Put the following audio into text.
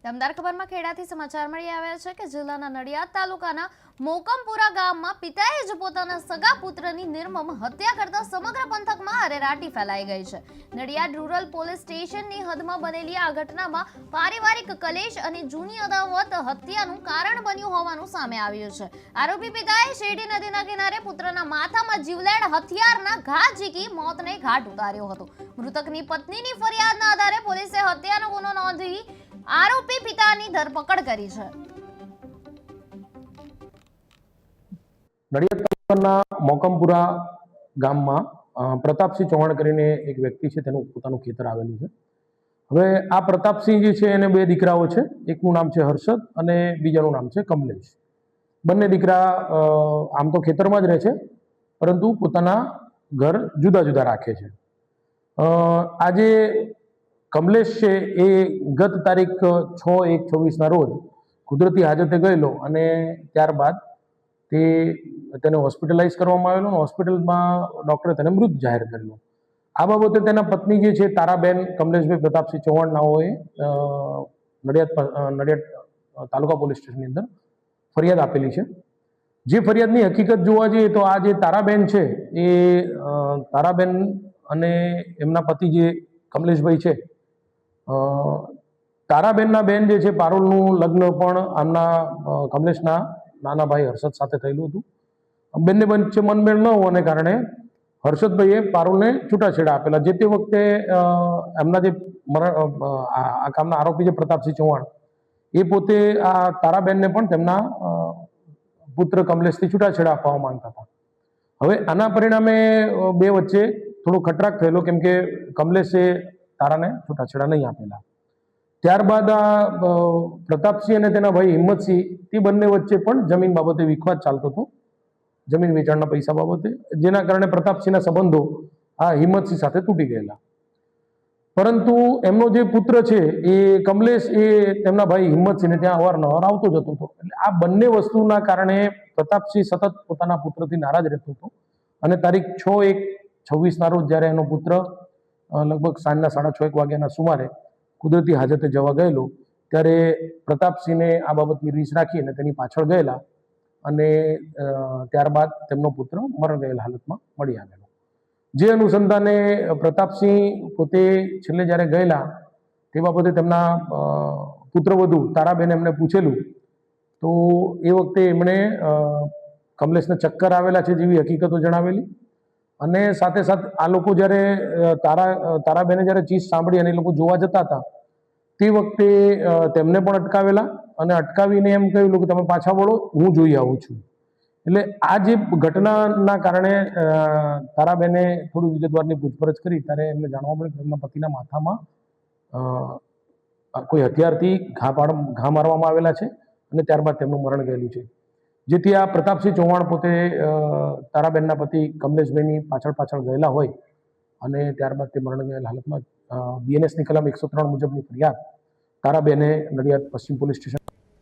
દમદાર ખબરમાં ખેડાથી સમાચાર મળી આવ્યા છે કે જિલ્લાના નડિયાદ તાલુકાના મોકમપુરા ગામમાં પિતાએ જ પોતાના સગા પુત્રની નિર્મમ હત્યા કરતા સમગ્ર પંથકમાં અરેરાટી ફેલાઈ ગઈ છે। નડિયાદ રૂરલ પોલીસ સ્ટેશનની હદમાં બનેલી આ ઘટનામાં પારિવારિક કલેશ અને જૂની અદાવત હત્યાનું કારણ બન્યું હોવાનું સામે આવ્યું છે। આરોપી પિતાએ શેરડી નદીના કિનારે પુત્રના માથામાં જીવલેણ હથિયારના ઘા ઝીકી મોતને ઘાટ ઉતાર્યો હતો। મૃતકની પત્નીની ફરિયાદના આધારે પોલીસે હત્યાનો ગુનો નોંધી આરોપી પિતાની ધરપકડ કરી છે। નડિયાદ તાલુકાના મોકમપુરા ગામમાં પ્રતાપસિંહ ચૌહાણ કરીને એક વ્યક્તિ છે, તેનું પોતાનું ખેતર આવેલું છે। હવે આ પ્રતાપસિંહ જે છે એને બે દીકરાઓ છે, એકનું નામ છે હર્ષદ અને બીજાનું નામ છે કમલેશ। બંને દીકરા આમ તો ખેતરમાં જ રહે છે, પરંતુ પોતાના ઘર જુદા જુદા રાખે છે। આજે કમલેશ છે એ ગત તારીખ 6/1/24 રોજ કુદરતી હાજતે ગયેલો અને ત્યારબાદ તેને હોસ્પિટલાઇઝ કરવામાં આવેલો અને હોસ્પિટલમાં ડૉક્ટરે તેને મૃત જાહેર કરેલો। આ બાબતે તેના પત્ની જે છે તારાબેન કમલેશભાઈ પ્રતાપસિંહ ચૌહાણ નાઓએ નડિયાદ તાલુકા પોલીસ સ્ટેશનની અંદર ફરિયાદ આપેલી છે। જે ફરિયાદની હકીકત જોવા જઈએ તો આ જે તારાબેન છે એ તારાબેન અને એમના પતિ જે કમલેશભાઈ છે, તારાબેનના બેન જે છે પારુલનું લગ્ન પણ આમના કમલેશના નાના ભાઈ હર્ષદ સાથે થયેલું હતું। બંને વચ્ચે મનમેળ ન હોવાને કારણે હર્ષદભાઈએ પારુલને છૂટાછેડા આપેલા। જે તે વખતે એમના જે આ કામના આરોપી છે પ્રતાપસિંહ ચૌહાણ, એ પોતે આ તારાબેનને પણ તેમના પુત્ર કમલેશથી છૂટાછેડા આપવા માંગતા હતા। હવે આના પરિણામે બે વચ્ચે થોડો ખટરાક થયેલો, કેમ કે કમલેશે તારાને છૂટાછેડા નહીં આપેલા। ત્યારબાદ આ પ્રતાપસિંહ અને તેના ભાઈ હિંમતસિંહ તે બંને વચ્ચે પણ જમીન બાબતે વિખવાદ ચાલતો હતો, જમીન વેચાણના પૈસા બાબતે, જેના કારણે પ્રતાપસિંહના સંબંધો આ હિંમતસિંહ સાથે તૂટી ગયેલા। પરંતુ એમનો જે પુત્ર છે એ કમલેશ એ તેમના ભાઈ હિંમતસિંહને ત્યાં અવારનવાર આવતો જતો હતો। એટલે આ બંને વસ્તુના કારણે પ્રતાપસિંહ સતત પોતાના પુત્રથી નારાજ રહેતો હતો અને તારીખ 6/1/26 રોજ જ્યારે એનો પુત્ર લગભગ સાંજના 6:30 વાગ્યાના સુમારે કુદરતી હાજતે જવા ગયેલો, ત્યારે પ્રતાપસિંહને આ બાબતની રીસ રાખી અને તેની પાછળ ગયેલા અને ત્યારબાદ તેમનો પુત્ર મરણ ગયેલ હાલતમાં મળી આવેલો। જે અનુસંધાને પ્રતાપસિંહ પોતે છેલ્લે જ્યારે ગયેલા તે બાબતે તેમના પુત્રવધુ તારાબેને એમને પૂછેલું, તો એ વખતે એમણે કમલેશને ચક્કર આવેલા છે જેવી હકીકતો જણાવેલી અને સાથે સાથે આ લોકો જ્યારે તારાબેને જ્યારે ચીસ સાંભળી અને એ લોકો જોવા જતા હતા તે વખતે તેમને પણ અટકાવેલા અને અટકાવીને એમ કહ્યું કે તમે પાછા વળો, હું જોઈ આવું છું। એટલે આ જે ઘટનાના કારણે તારાબેને થોડી વિગતવારની પૂછપરછ કરી ત્યારે એમને જાણવા મળ્યું કે એમના પતિના માથામાં કોઈ હથિયારથી ઘા મારવામાં આવેલા છે અને ત્યારબાદ તેમનું મરણ ગયેલું છે। જેથી આ પ્રતાપસિંહ ચૌહાણ પોતે તારાબેનના પતિ કમલેશભાઈની પાછળ ગયેલા હોય અને ત્યારબાદ તે મરણ ગયેલ હાલતમાં BNSની કલમ 103 મુજબની ફરિયાદ તારાબેને નડિયાદ પશ્ચિમ પોલીસ સ્ટેશન